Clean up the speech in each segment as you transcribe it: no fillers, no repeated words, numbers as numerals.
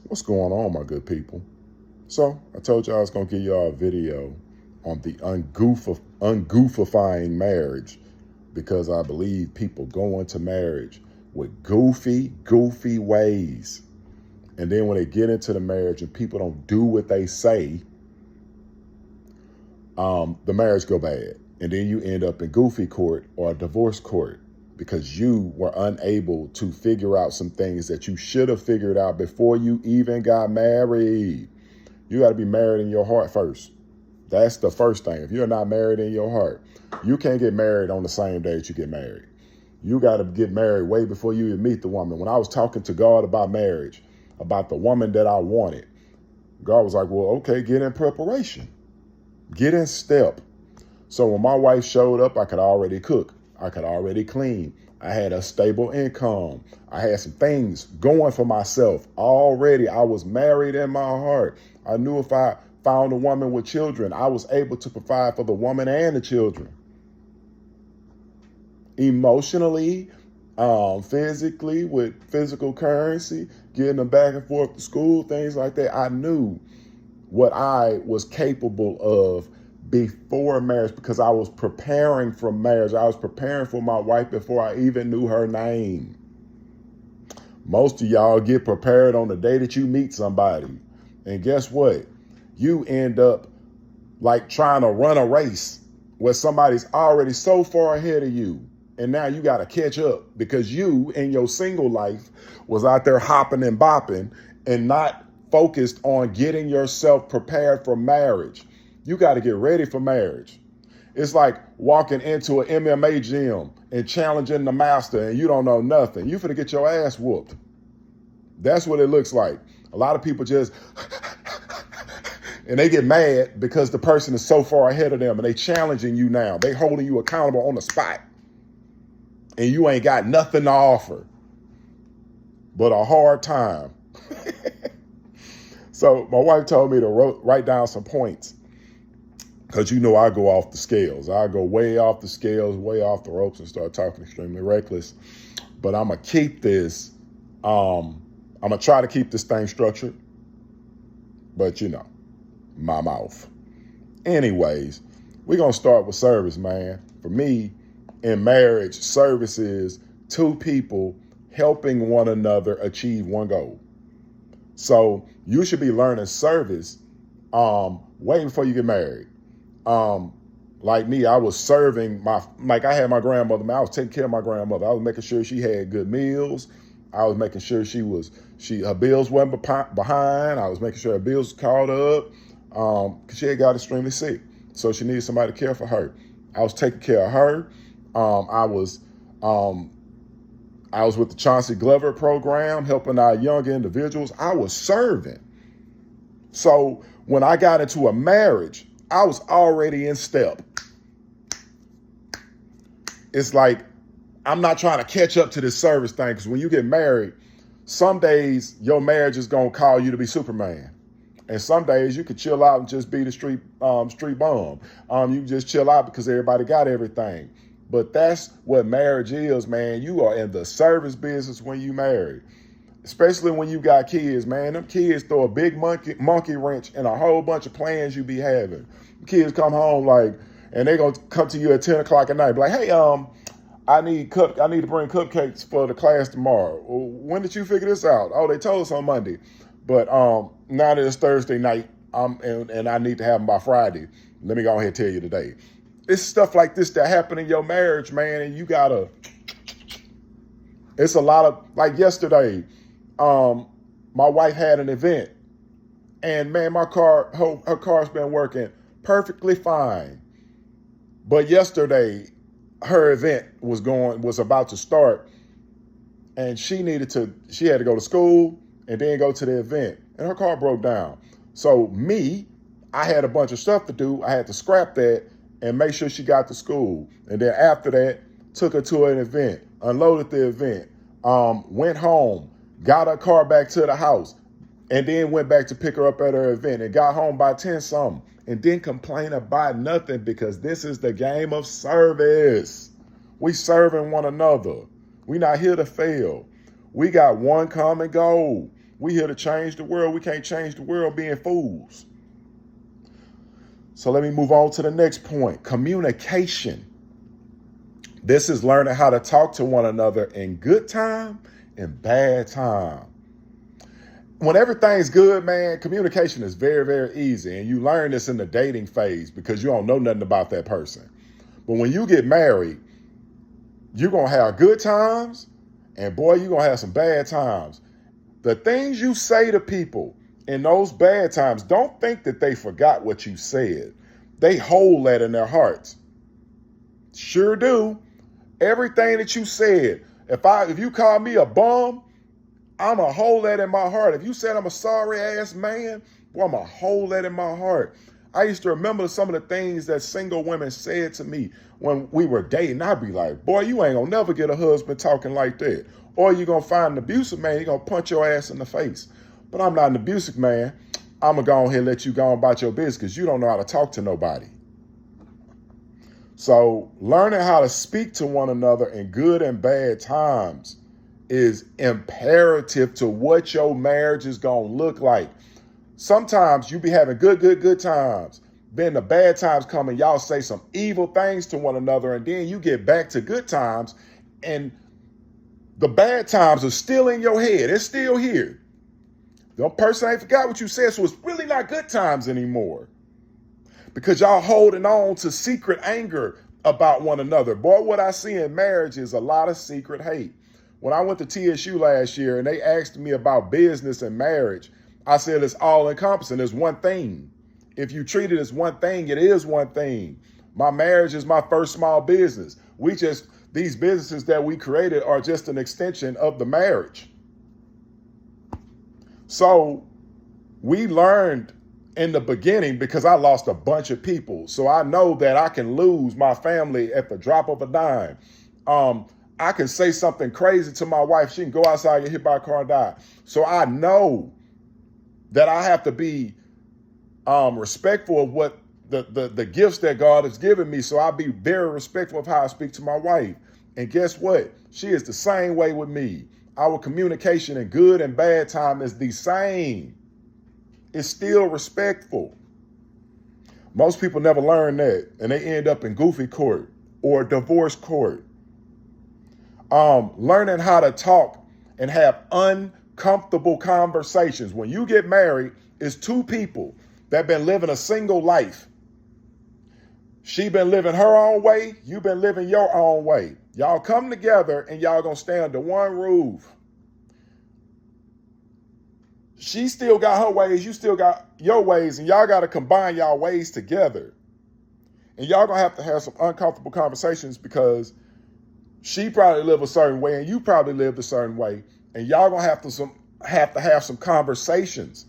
What's going on, my good people? So I told y'all I was going to give y'all a video on the ungoofifying marriage, because I believe people go into marriage with goofy ways. And then when they get into the marriage and people don't do what they say, the marriage go bad. And then you end up in goofy court or a divorce court because you were unable to figure out some things that you should have figured out before you even got married. You got to be married in your heart first. That's the first thing. If you're not married in your heart, you can't get married on the same day that you get married. You got to get married way before you even meet the woman. When I was talking to God about marriage, about the woman that I wanted, God was like, well, okay, get in preparation. Get in step. So when my wife showed up, I could already cook. I could already clean. I had a stable income. I had some things going for myself already. I was married in my heart. I knew if I found a woman with children, I was able to provide for the woman and the children. Emotionally, physically, with physical currency, getting them back and forth to school, things like that. I knew what I was capable of before marriage because I was preparing for marriage. I was preparing for my wife before I even knew her name. Most of y'all get prepared on the day that you meet somebody. And guess what? You end up like trying to run a race where somebody's already so far ahead of you. And now you got to catch up because you in your single life was out there hopping and bopping and not focused on getting yourself prepared for marriage. You got to get ready for marriage. It's like walking into an MMA gym and challenging the master and you don't know nothing. You finna get your ass whooped. That's what it looks like. A lot of people just, and they get mad because the person is so far ahead of them and they challenging you now. They holding you accountable on the spot. And you ain't got nothing to offer but a hard time. So my wife told me to write down some points because you know I go off the scales. I go way off the scales, way off the ropes and start talking extremely reckless. But I'm going to keep this, I'm going to try to keep this thing structured. But you know, my mouth. Anyways, we're going to start with service, man. For me, in marriage, service is two people helping one another achieve one goal. So you should be learning service way before you get married. Like me, I was serving I had my grandmother, man. I was taking care of my grandmother. I was making sure she had good meals. I was making sure her bills wasn't behind. I was making sure her bills was caught up because she had got extremely sick. So she needed somebody to care for her. I was taking care of her. I was with the Chauncey Glover program, helping our young individuals. I was serving. So when I got into a marriage, I was already in step. It's like, I'm not trying to catch up to this service thing because when you get married, some days your marriage is going to call you to be Superman. And some days you could chill out and just be the street bum. You can just chill out because everybody got everything. But that's what marriage is, man. You are in the service business when you marry. Especially when you got kids, man. Them kids throw a big monkey wrench in a whole bunch of plans you be having. Kids come home and they're going to come to you at 10 o'clock at night. Be like, hey, I need to bring cupcakes for the class tomorrow. Well, when did you figure this out? Oh, they told us on Monday. But now that it's Thursday night, and I need to have them by Friday. Let me go ahead and tell you today. It's stuff like this that happen in your marriage, man, and you gotta. It's a lot of, like yesterday, my wife had an event, and man, her car's been working perfectly fine. But yesterday, her event was about to start, and she had to go to school and then go to the event, and her car broke down. So I had a bunch of stuff to do. I had to scrap that and make sure she got to school. And then after that, took her to an event, unloaded the event, went home, got her car back to the house, and then went back to pick her up at her event and got home by 10-something and didn't complain about nothing because this is the game of service. We serving one another. We not here to fail. We got one common goal. We here to change the world. We can't change the world being fools. So let me move on to the next point. Communication. This is learning how to talk to one another in good time and bad time. When everything's good, man, communication is very, very easy. And you learn this in the dating phase because you don't know nothing about that person. But when you get married, you're going to have good times, and boy, you're going to have some bad times. The things you say to people in those bad times, don't think that they forgot what you said. They hold that in their hearts. Sure do. Everything that you said. If you call me a bum, I'm going to hold that in my heart. If you said I'm a sorry ass man, boy, I'm going to hold that in my heart. I used to remember some of the things that single women said to me when we were dating. I'd be like, boy, you ain't gonna never get a husband talking like that. Or you're gonna find an abusive man, he's gonna punch your ass in the face. But I'm not an abusive man. I'm gonna go ahead and let you go on about your business because you don't know how to talk to nobody. So learning how to speak to one another in good and bad times is imperative to what your marriage is gonna look like. Sometimes you be having good times. Then the bad times come and y'all say some evil things to one another. And then you get back to good times and the bad times are still in your head. It's still here. The person ain't forgot what you said. So it's really not good times anymore. Because y'all holding on to secret anger about one another. Boy, what I see in marriage is a lot of secret hate. When I went to TSU last year and they asked me about business and marriage, I said it's all encompassing. It's one thing. If you treat it as one thing, it is one thing. My marriage is my first small business. These businesses that we created are just an extension of the marriage. So we learned in the beginning because I lost a bunch of people. So I know that I can lose my family at the drop of a dime. I can say something crazy to my wife. She can go outside, get hit by a car and die. So I know that I have to be respectful of what the gifts that God has given me. So I'll be very respectful of how I speak to my wife. And guess what? She is the same way with me. Our communication in good and bad time is the same. It's still respectful. Most people never learn that, and they end up in goofy court or divorce court. Learning how to talk and have uncomfortable conversations. When you get married, it's two people that been living a single life. She been living her own way. You been living your own way. Y'all come together and y'all gonna stay under one roof. She still got her ways. You still got your ways. And y'all got to combine y'all ways together. And y'all gonna have to have some uncomfortable conversations because she probably live a certain way and you probably lived a certain way. And y'all gonna have to have some conversations.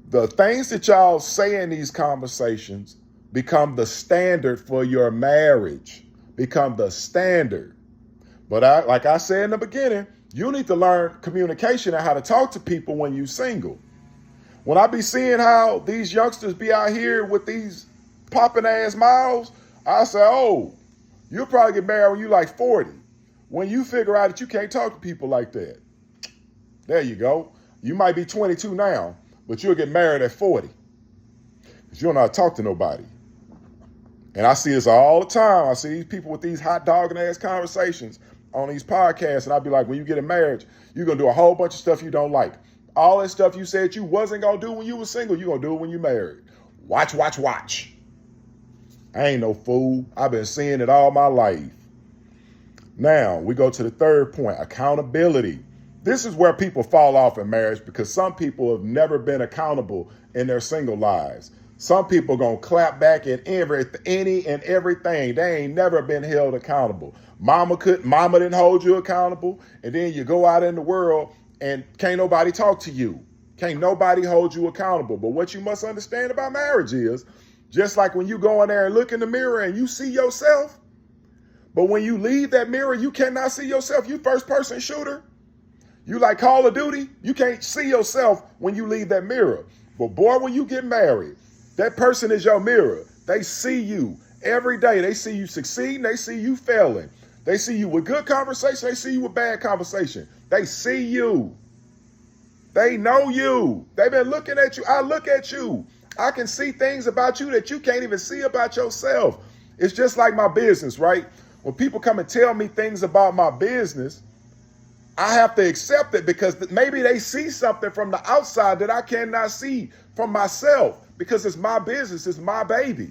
The things that y'all say in these conversations become the standard for your marriage, become the standard. But like I said in the beginning, you need to learn communication and how to talk to people when you're single. When I be seeing how these youngsters be out here with these popping ass mouths, I say, oh, you'll probably get married when you're like 40. When you figure out that you can't talk to people like that. There you go. You might be 22 now, but you'll get married at 40 because you don't know how to talk to nobody. And I see this all the time. I see these people with these hot dogging ass conversations on these podcasts, and I'd be like, when you get in marriage, you're going to do a whole bunch of stuff you don't like. All that stuff you said you wasn't going to do when you were single, you're going to do it when you're married. Watch. I ain't no fool. I've been seeing it all my life. Now, we go to the third point, accountability. This is where people fall off in marriage because some people have never been accountable in their single lives. Some people going to clap back at any and everything. They ain't never been held accountable. Mama didn't hold you accountable. And then you go out in the world and can't nobody talk to you. Can't nobody hold you accountable. But what you must understand about marriage is, just like when you go in there and look in the mirror and you see yourself, but when you leave that mirror, you cannot see yourself. You first person shooter. You like Call of Duty. You can't see yourself when you leave that mirror. But boy, when you get married, that person is your mirror. They see you every day. They see you succeeding. They see you failing. They see you with good conversation. They see you with bad conversation. They see you. They know you. They've been looking at you. I look at you. I can see things about you that you can't even see about yourself. It's just like my business, right? When people come and tell me things about my business, I have to accept it because maybe they see something from the outside that I cannot see from myself because it's my business, it's my baby.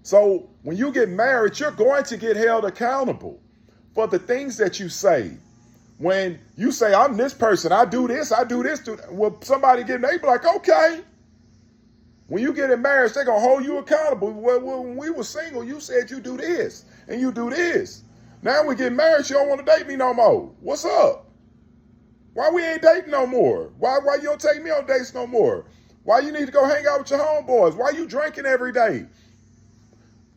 So when you get married, you're going to get held accountable for the things that you say. When you say, I'm this person, I do this. Well, somebody they be like, okay. When you get in marriage, they're going to hold you accountable. Well, when we were single, you said you do this and you do this. Now we get married, you don't want to date me no more. What's up? Why we ain't dating no more? Why you don't take me on dates no more? Why you need to go hang out with your homeboys? Why you drinking every day?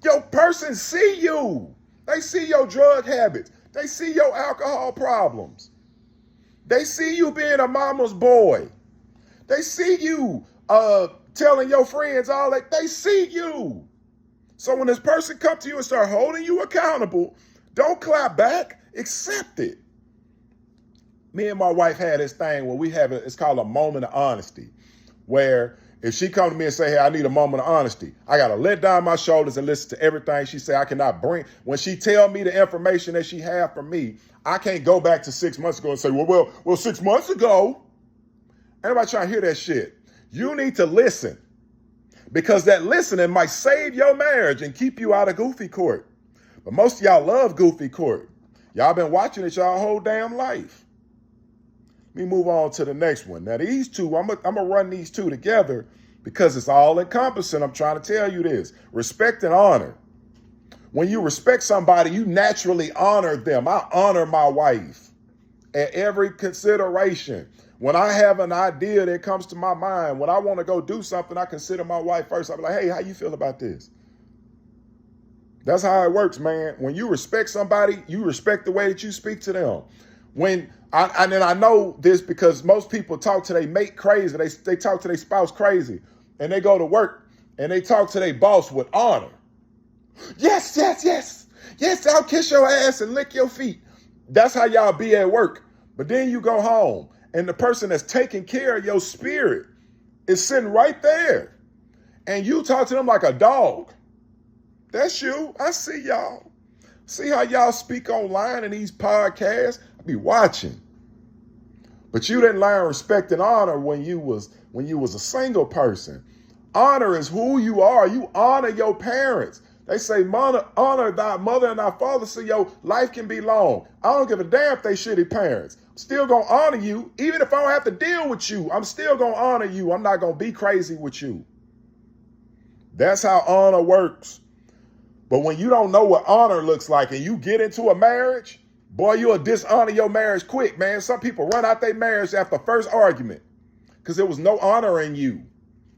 Your person see you. They see your drug habits. They see your alcohol problems. They see you being a mama's boy. They see you telling your friends all that. They see you. So when this person come to you and start holding you accountable, don't clap back. Accept it. Me and my wife had this thing where it's called a moment of honesty, where if she come to me and say, hey, I need a moment of honesty, I got to let down my shoulders and listen to everything she say. I cannot when she tell me the information that she have for me, I can't go back to 6 months ago and say, well, 6 months ago. Anybody trying to hear that shit? You need to listen because that listening might save your marriage and keep you out of goofy court. But most of y'all love goofy court. Y'all been watching it y'all whole damn life. Let me move on to the next one. Now, these two, I'm going to run these two together because it's all encompassing. I'm trying to tell you this. Respect and honor. When you respect somebody, you naturally honor them. I honor my wife at every consideration. When I have an idea that comes to my mind, when I want to go do something, I consider my wife first. I'll be like, hey, how you feel about this? That's how it works, man. When you respect somebody, you respect the way that you speak to them. And I know this because most people talk to their mate crazy. They talk to their spouse crazy. And they go to work and they talk to their boss with honor. Yes, yes, yes. Yes, I'll kiss your ass and lick your feet. That's how y'all be at work. But then you go home and the person that's taking care of your spirit is sitting right there. And you talk to them like a dog. That's you. I see y'all. See how y'all speak online in these podcasts? I be watching. But you didn't learn respect and honor when you was a single person. Honor is who you are. You honor your parents. They say honor thy mother and thy father so your life can be long. I don't give a damn if they shitty parents. I'm still going to honor you. Even if I don't have to deal with you, I'm still going to honor you. I'm not going to be crazy with you. That's how honor works. But when you don't know what honor looks like and you get into a marriage, boy, you'll dishonor your marriage quick, man. Some people run out their marriage after the first argument because there was no honor in you.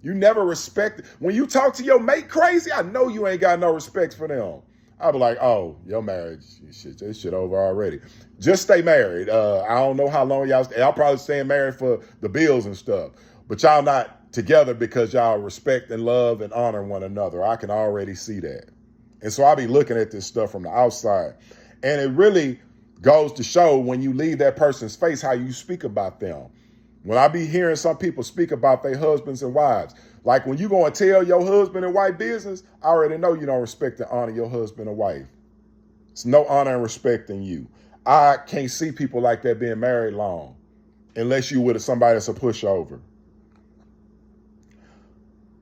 You never respected. When you talk to your mate crazy, I know you ain't got no respect for them. I'll be like, oh, your marriage, this shit over already. Just stay married. I don't know how long y'all probably staying married for the bills and stuff. But y'all not together because y'all respect and love and honor one another. I can already see that. And so I'll be looking at this stuff from the outside. And it really goes to show when you leave that person's face how you speak about them. When I be hearing some people speak about their husbands and wives, like when you go and tell your husband and wife business, I already know you don't respect and honor your husband and wife. It's no honor and respect in you. I can't see people like that being married long unless you with somebody that's a pushover.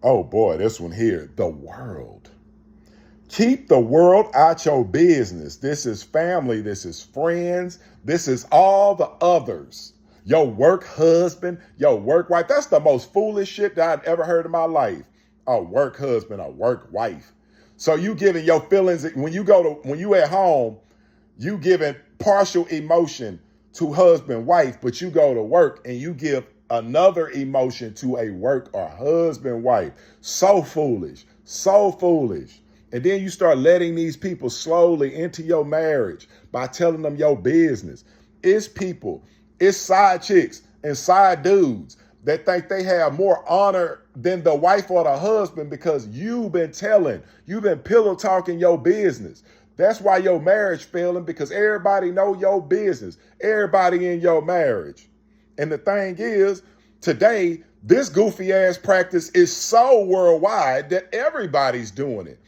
Oh boy, this one here, the world. Keep the world out your business. This is family. This is friends. This is all the others. Your work husband, your work wife. That's the most foolish shit that I've ever heard in my life. A work husband, a work wife. So you giving your feelings, when you at home, you giving partial emotion to husband, wife, but you go to work and you give another emotion to a work or husband, wife. So foolish, so foolish. And then you start letting these people slowly into your marriage by telling them your business. It's people, it's side chicks and side dudes that think they have more honor than the wife or the husband because you've been pillow talking your business. That's why your marriage failing, because everybody know your business. Everybody in your marriage. And the thing is, today, this goofy ass practice is so worldwide that everybody's doing it.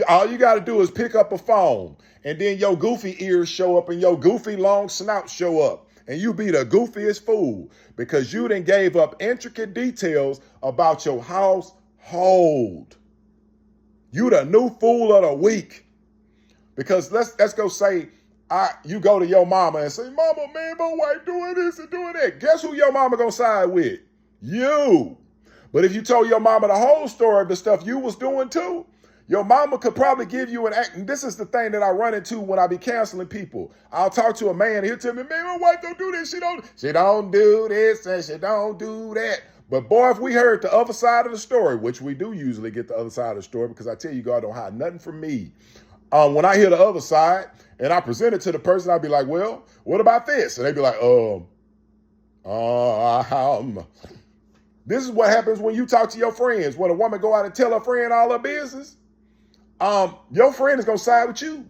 All you got to do is pick up a phone, and then your goofy ears show up and your goofy long snout show up. And you be the goofiest fool because you done gave up intricate details about your household. You the new fool of the week. Because let's go say, you go to your mama and say, mama, man, my wife doing this and doing that. Guess who your mama gonna side with? You. But if you told your mama the whole story of the stuff you was doing too, your mama could probably give you an act. And this is the thing that I run into when I be counseling people. I'll talk to a man and he'll tell me, man, my wife don't do this. She don't do this and she don't do that. But boy, if we heard the other side of the story, which we do usually get the other side of the story, because I tell you, God don't hide nothing from me. When I hear the other side and I present it to the person, I'll be like, well, what about this? And they'd be like, this is what happens when you talk to your friends. When a woman go out and tell her friend all her business, your friend is going to side with you.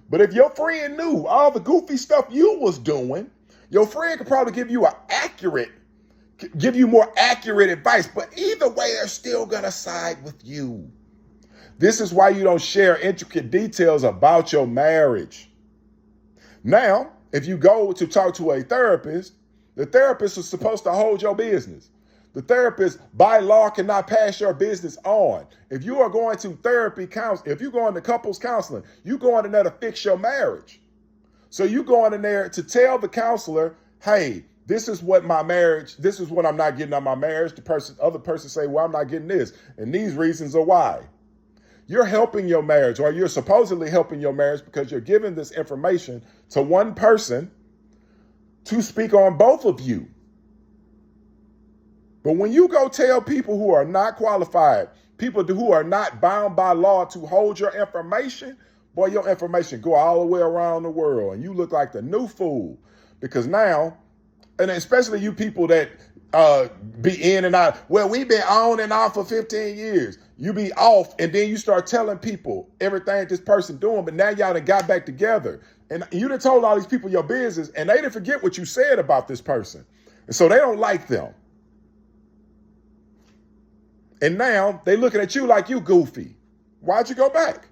But if your friend knew all the goofy stuff you was doing, your friend could probably give you more accurate advice. But either way, they're still going to side with you. This is why you don't share intricate details about your marriage. Now, if you go to talk to a therapist, the therapist is supposed to hold your business. The therapist, by law, cannot pass your business on. If you are going to therapy counseling, if you're going to couples counseling, you're going in there to fix your marriage. So you're going in there to tell the counselor, hey, this is what I'm not getting out of my marriage. Other person say, well, I'm not getting this. And these reasons are why. You're helping your marriage, or you're supposedly helping your marriage because you're giving this information to one person to speak on both of you. But when you go tell people who are not qualified, people who are not bound by law to hold your information, boy, your information go all the way around the world and you look like the new fool. Because now, and especially you people that be in and out, well, we've been on and off for 15 years. You be off and then you start telling people everything this person doing, but now y'all done got back together. And you done told all these people your business and they didn't forget what you said about this person. And so they don't like them. And now they looking at you like you goofy. Why'd you go back?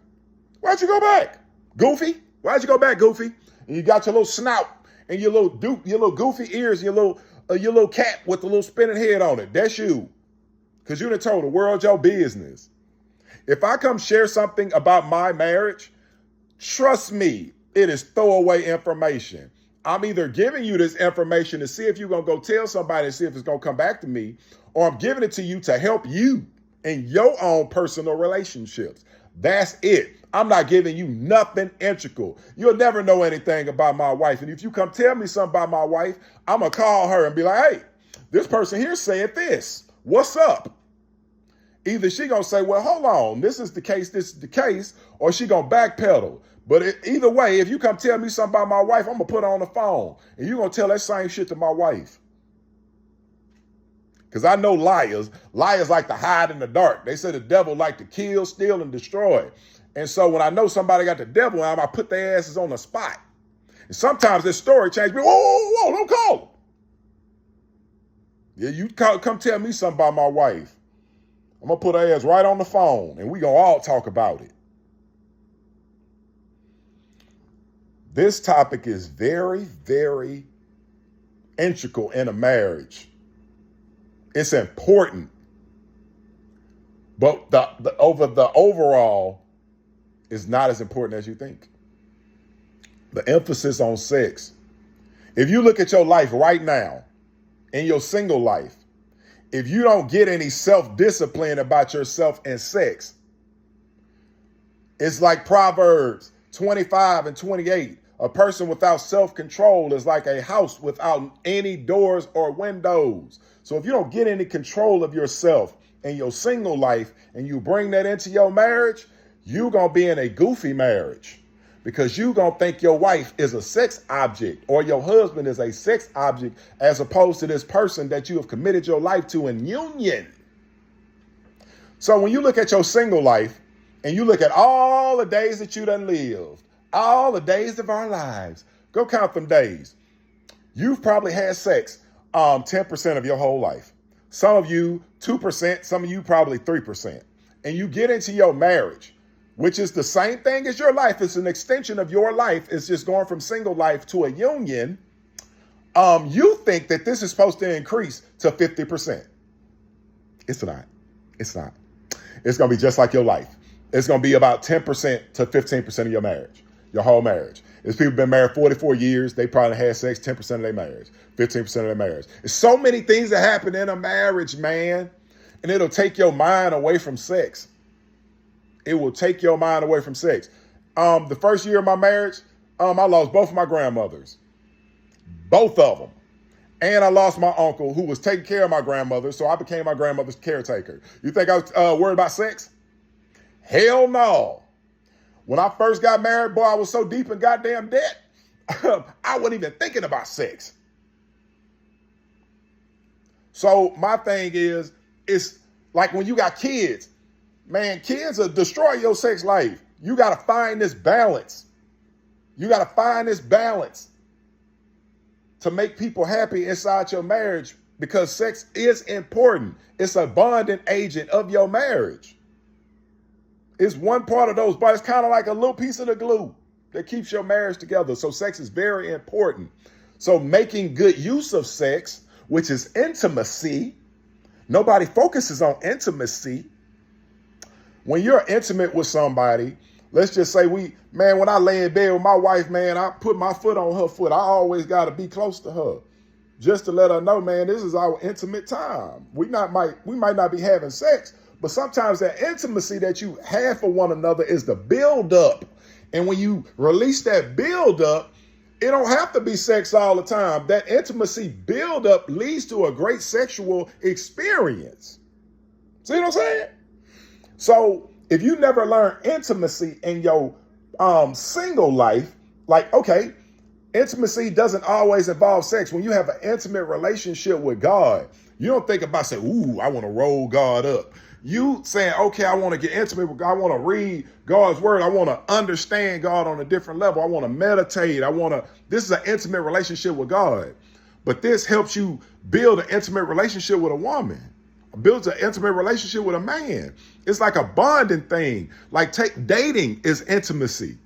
Why'd you go back? Goofy? Why'd you go back, goofy? And you got your little snout and your little goofy ears, your little cat with the little spinning head on it. That's you. Because you done told the world your business. If I come share something about my marriage, trust me, it is throwaway information. I'm either giving you this information to see if you're going to go tell somebody and see if it's going to come back to me, or I'm giving it to you to help you in your own personal relationships. That's it. I'm not giving you nothing integral. You'll never know anything about my wife. And if you come tell me something about my wife, I'm going to call her and be like, hey, this person here said this. What's up? Either she going to say, well, hold on, this is the case, or she going to backpedal. But either way, if you come tell me something about my wife, I'm going to put her on the phone. And you're going to tell that same shit to my wife. Because I know liars like to hide in the dark. They say the devil like to kill, steal, and destroy. And so when I know somebody got the devil in them, I put their asses on the spot. And sometimes this story changes me. Whoa, don't call them. Yeah, you come tell me something about my wife. I'm going to put her ass right on the phone, and we going to all talk about it. This topic is very, very integral in a marriage. It's important. But the overall is not as important as you think. The emphasis on sex. If you look at your life right now, in your single life, if you don't get any self-discipline about yourself and sex, it's like Proverbs 25 and 28. A person without self-control is like a house without any doors or windows. So if you don't get any control of yourself in your single life and you bring that into your marriage, you're going to be in a goofy marriage. Because you're going to think your wife is a sex object or your husband is a sex object as opposed to this person that you have committed your life to in union. So when you look at your single life and you look at all the days that you done lived, All the days of our lives. Go count them days. You've probably had sex 10% of your whole life. Some of you 2%, some of you probably 3%. And you get into your marriage, which is the same thing as your life. It's an extension of your life. It's just going from single life to a union. You think that this is supposed to increase to 50%. It's not. It's not. It's going to be just like your life. It's going to be about 10% to 15% of your marriage, your whole marriage. If people been married 44 years, they probably had sex 10% of their marriage, 15% of their marriage. There's so many things that happen in a marriage, man, and it'll take your mind away from sex. It will take your mind away from sex. The first year of my marriage, I lost both of my grandmothers, both of them. And I lost my uncle who was taking care of my grandmother, so I became my grandmother's caretaker. You think I was worried about sex? Hell no. When I first got married, boy, I was so deep in goddamn debt, I wasn't even thinking about sex. So my thing is, it's like when you got kids, man, kids will destroy your sex life. You got to find this balance. You got to find this balance to make people happy inside your marriage, because sex is important. It's a bonding agent of your marriage. It's one part of those, but it's kind of like a little piece of the glue that keeps your marriage together. So sex is very important. So making good use of sex, which is intimacy. Nobody focuses on intimacy. When you're intimate with somebody, let's just say when I lay in bed with my wife, man, I put my foot on her foot. I always got to be close to her just to let her know, man, this is our intimate time. We might not be having sex, but sometimes that intimacy that you have for one another is the build up. And when you release that build up, it don't have to be sex all the time. That intimacy build up leads to a great sexual experience. See what I'm saying? So if you never learn intimacy in your single life, like, okay, intimacy doesn't always involve sex. When you have an intimate relationship with God, you don't think about saying, ooh, I want to roll God up. You saying, okay, I want to get intimate with God. I want to read God's word. I want to understand God on a different level. I want to meditate. This is an intimate relationship with God. But this helps you build an intimate relationship with a woman. Builds an intimate relationship with a man. It's like a bonding thing. Like dating is intimacy.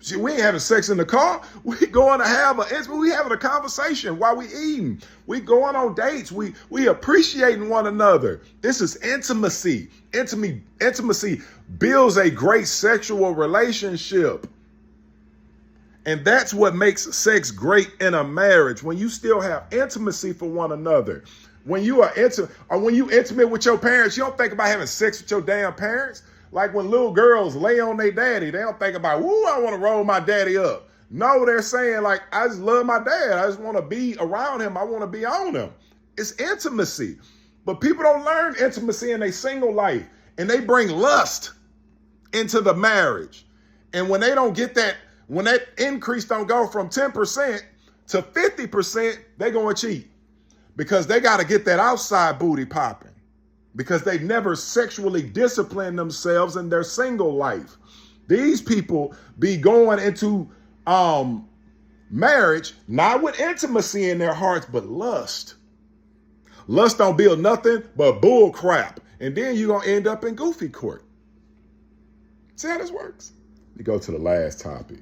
See, we ain't having sex in the car. We going to we having a conversation while we eating. We going on dates. We appreciating one another. This is intimacy. Intimacy builds a great sexual relationship. And that's what makes sex great in a marriage. When you still have intimacy for one another. When you are intimate with your parents, you don't think about having sex with your damn parents. Like when little girls lay on their daddy, they don't think about, woo, I want to roll my daddy up. No, they're saying like, I just love my dad. I just want to be around him. I want to be on him. It's intimacy. But people don't learn intimacy in their single life, and they bring lust into the marriage. And when they don't get that, when that increase don't go from 10% to 50%, they're going to cheat, because they got to get that outside booty popping, because they've never sexually disciplined themselves in their single life. These people be going into marriage not with intimacy in their hearts, but lust. Lust don't build nothing but bull crap. And then you're going to end up in goofy court. See how this works? We go to the last topic.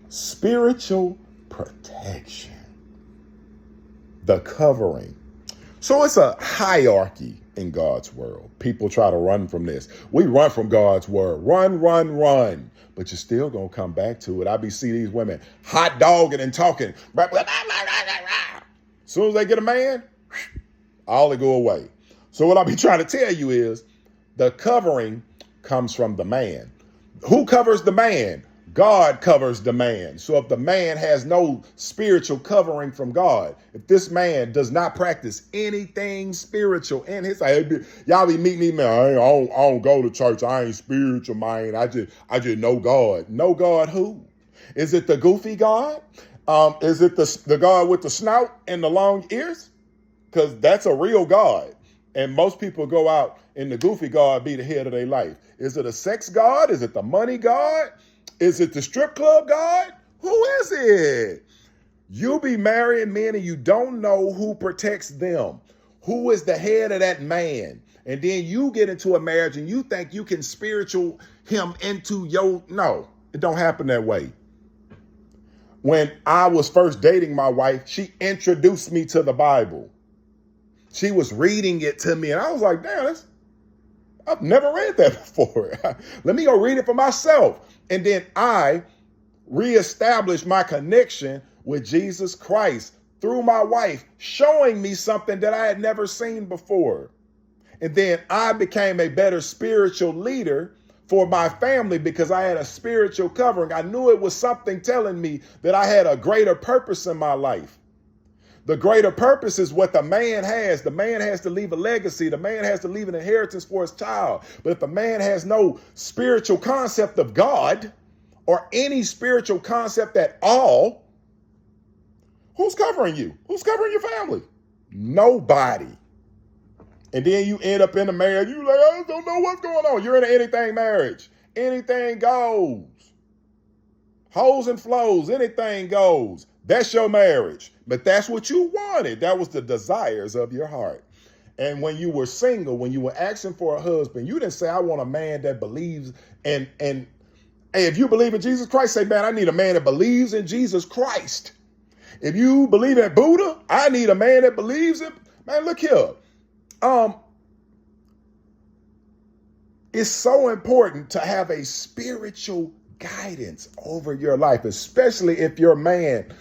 Spiritual protection. The covering. So it's a hierarchy in God's world. People try to run from this. We run from God's word. Run. But you're still going to come back to it. I see these women hot dogging and talking. As soon as they get a man, all they go away. So what I be trying to tell you is the covering comes from the man. Who covers the man? God covers the man. So if the man has no spiritual covering from God, if this man does not practice anything spiritual in his life, y'all be meeting these men, I don't go to church. I ain't spiritual, man. I just know God. Know God who? Is it the goofy God? Is it the God with the snout and the long ears? Because that's a real God. And most people go out in the goofy God be the head of their life. Is it a sex God? Is it the money God? Is it the strip club God? Who is it? You be marrying men and you don't know who protects them. Who is the head of that man? And then you get into a marriage and you think you can spiritual him into your... No, it don't happen that way. When I was first dating my wife, she introduced me to the Bible. She was reading it to me and I was like, damn, I've never read that before. Let me go read it for myself. And then I reestablished my connection with Jesus Christ through my wife, showing me something that I had never seen before. And then I became a better spiritual leader for my family because I had a spiritual covering. I knew it was something telling me that I had a greater purpose in my life. The greater purpose is what the man has. The man has to leave a legacy. The man has to leave an inheritance for his child. But if the man has no spiritual concept of God or any spiritual concept at all, who's covering you? Who's covering your family? Nobody. And then you end up in a marriage. You like, I don't know what's going on. You're in an anything marriage. Anything goes. Hoes and flows, anything goes. That's your marriage. But that's what you wanted. That was the desires of your heart. And when you were single, when you were asking for a husband, you didn't say, I want a man that believes. And hey, if you believe in Jesus Christ, say, man, I need a man that believes in Jesus Christ. If you believe in Buddha, I need a man that believes in, man, look here. It's so important to have a spiritual guidance over your life, especially if your man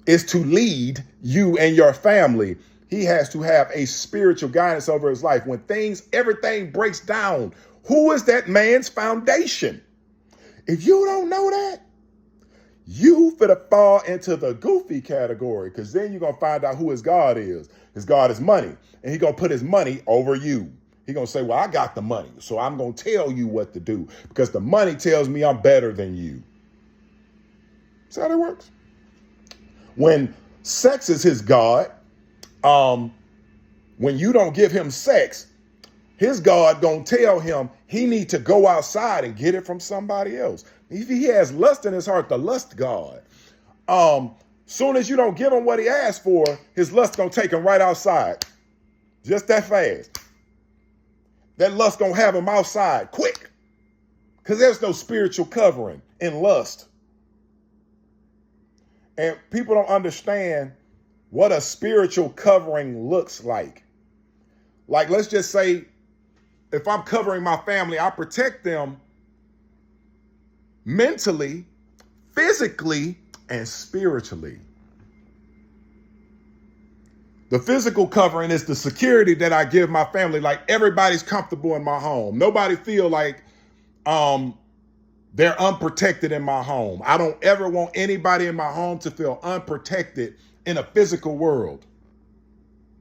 is to lead you and your family. He has to have a spiritual guidance over his life. When everything breaks down, who is that man's foundation? If you don't know that, you finna fall into the goofy category, because then you're going to find out who his God is. His God is money, and he's going to put his money over you. He's going to say, well, I got the money, so I'm going to tell you what to do because the money tells me I'm better than you. See how that works? When sex is his God, when you don't give him sex, his God going to tell him he need to go outside and get it from somebody else. If he has lust in his heart, the lust God, soon as you don't give him what he asked for, his lust going to take him right outside. Just that fast. That lust gonna have him outside quick, because there's no spiritual covering in lust. And people don't understand what a spiritual covering looks like. Like, let's just say, if I'm covering my family, I protect them mentally, physically, and spiritually. The physical covering is the security that I give my family. Like, everybody's comfortable in my home. Nobody feel like they're unprotected in my home. I don't ever want anybody in my home to feel unprotected in a physical world.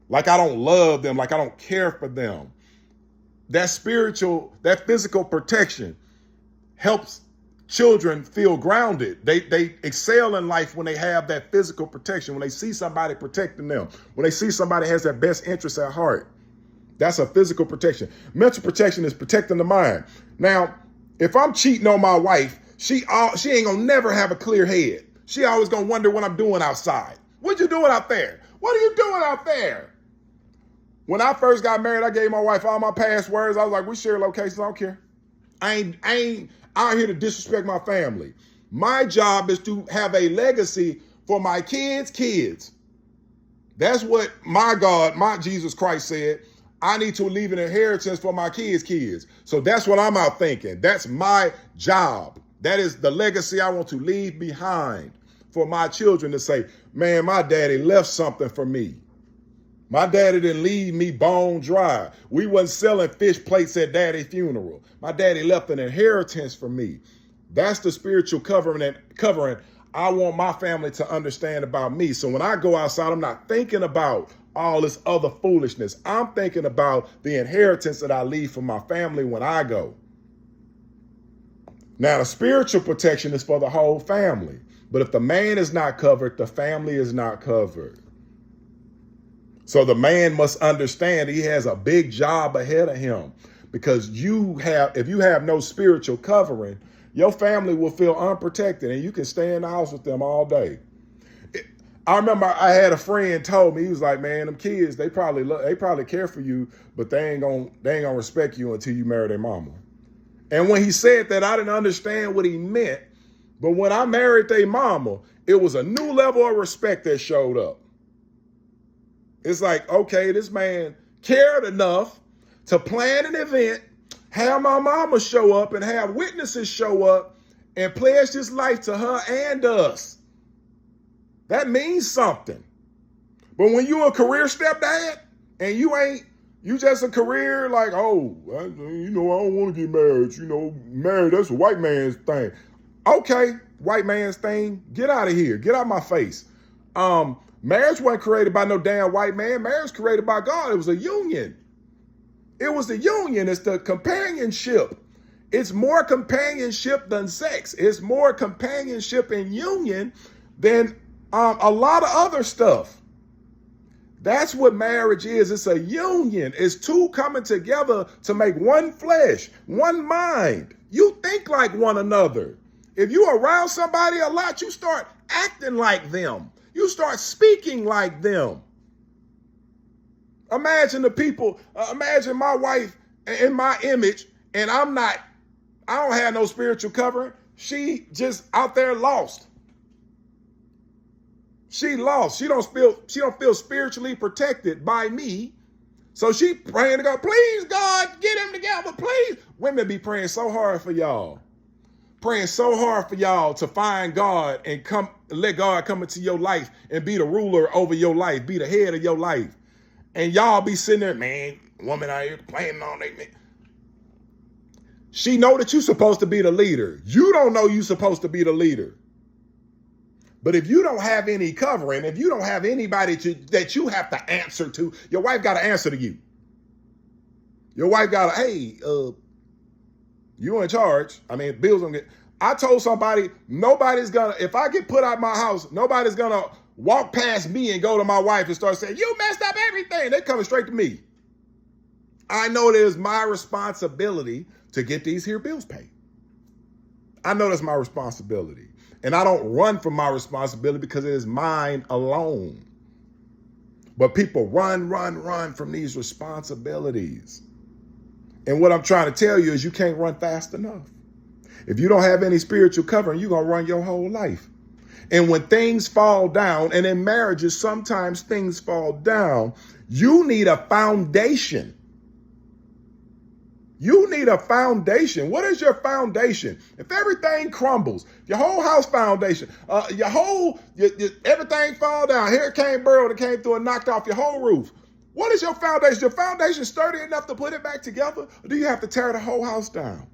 Like I don't love them, like I don't care for them. That physical protection helps children feel grounded. They excel in life when they have that physical protection, when they see somebody protecting them, when they see somebody has their best interests at heart. That's a physical protection. Mental protection is protecting the mind. Now, if I'm cheating on my wife, she ain't gonna never have a clear head. She always gonna wonder what I'm doing outside. What you doing out there? What are you doing out there? When I first got married, I gave my wife all my passwords. I was like, we share locations, I don't care. I ain't out here to disrespect my family. My job is to have a legacy for my kids. That's what my God, my Jesus Christ said. I need to leave an inheritance for my kids. So that's what I'm out thinking. That's my job. That is the legacy I want to leave behind for my children to say, man, my daddy left something for me. My daddy didn't leave me bone dry. We wasn't selling fish plates at daddy's funeral. My daddy left an inheritance for me. That's the spiritual covering I want my family to understand about me. So when I go outside, I'm not thinking about all this other foolishness. I'm thinking about the inheritance that I leave for my family when I go. Now, the spiritual protection is for the whole family. But if the man is not covered, the family is not covered. So the man must understand he has a big job ahead of him, because if you have no spiritual covering, your family will feel unprotected and you can stay in the house with them all day. I remember I had a friend told me, he was like, man, them kids, they probably care for you, but they ain't gonna respect you until you marry their mama. And when he said that, I didn't understand what he meant. But when I married their mama, it was a new level of respect that showed up. It's like, okay, this man cared enough to plan an event, have my mama show up and have witnesses show up and pledge his life to her and us. That means something. But when you a career stepdad and you just a career like, oh, I don't want to get married. Married, that's a white man's thing. Okay, white man's thing, get out of here. Get out of my face. Marriage wasn't created by no damn white man. Marriage created by God. It was a union. It was the union. It's the companionship. It's more companionship than sex. It's more companionship and union than a lot of other stuff. That's what marriage is. It's a union. It's two coming together to make one flesh, one mind. You think like one another. If you're around somebody a lot, you start acting like them. You start speaking like them. Imagine imagine my wife in my image, and I don't have no spiritual covering. She just out there lost. She lost. She don't feel spiritually protected by me. So she praying to God, please God, get him together, please. Women be praying so hard for y'all. Praying so hard for y'all to find God and let God come into your life and be the ruler over your life, be the head of your life. And y'all be sitting there, man, woman out here playing on that man. She know that you're supposed to be the leader. You don't know you're supposed to be the leader. But if you don't have any covering, if you don't have anybody that you have to answer to, your wife got to answer to you. Your wife got to, hey, you in charge. I mean, bills don't get. I told somebody, if I get put out my house, nobody's gonna walk past me and go to my wife and start saying, you messed up everything. They're coming straight to me. I know it is my responsibility to get these here bills paid. I know that's my responsibility. And I don't run from my responsibility because it is mine alone. But people run from these responsibilities. And what I'm trying to tell you is you can't run fast enough. If you don't have any spiritual covering, you're going to run your whole life. And when things fall down, and in marriages, sometimes things fall down, you need a foundation. You need a foundation. What is your foundation? If everything crumbles, your whole house foundation, everything fall down, Hurricane Burrow that came through and knocked off your whole roof. What is your foundation? Your foundation sturdy enough to put it back together? Or do you have to tear the whole house down?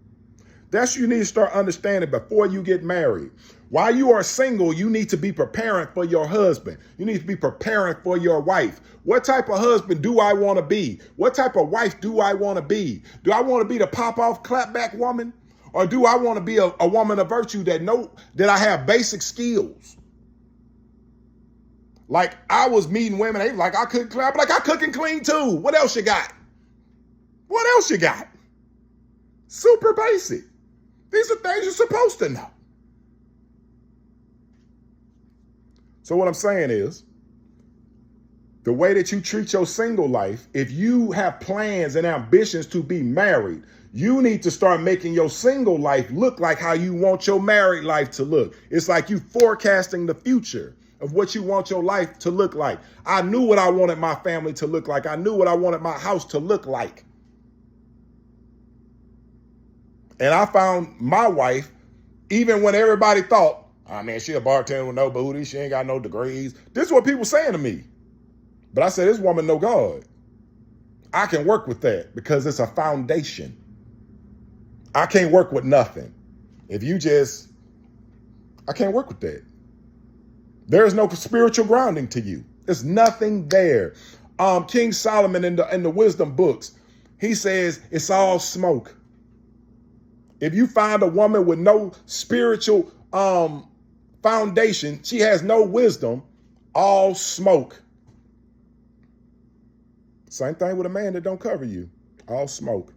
That's what you need to start understanding before you get married. While you are single, you need to be preparing for your husband. You need to be preparing for your wife. What type of husband do I want to be? What type of wife do I want to be? Do I want to be the pop-off, clap-back woman? Or do I want to be a woman of virtue that I have basic skills? Like I was meeting women, they like I couldn't clap, like I cook and clean too. What else you got? What else you got? Super basic. These are things you're supposed to know. So what I'm saying is, the way that you treat your single life, if you have plans and ambitions to be married, you need to start making your single life look like how you want your married life to look. It's like you forecasting the future of what you want your life to look like. I knew what I wanted my family to look like. I knew what I wanted my house to look like. And I found my wife, even when everybody thought, oh man, she a bartender with no booty, she ain't got no degrees. This is what people saying to me. But I said, this woman know God. I can work with that because it's a foundation. I can't work with nothing. I can't work with that. There is no spiritual grounding to you. There's nothing there. King Solomon in the wisdom books, he says it's all smoke. If you find a woman with no spiritual foundation, she has no wisdom, all smoke. Same thing with a man that don't cover you. All smoke.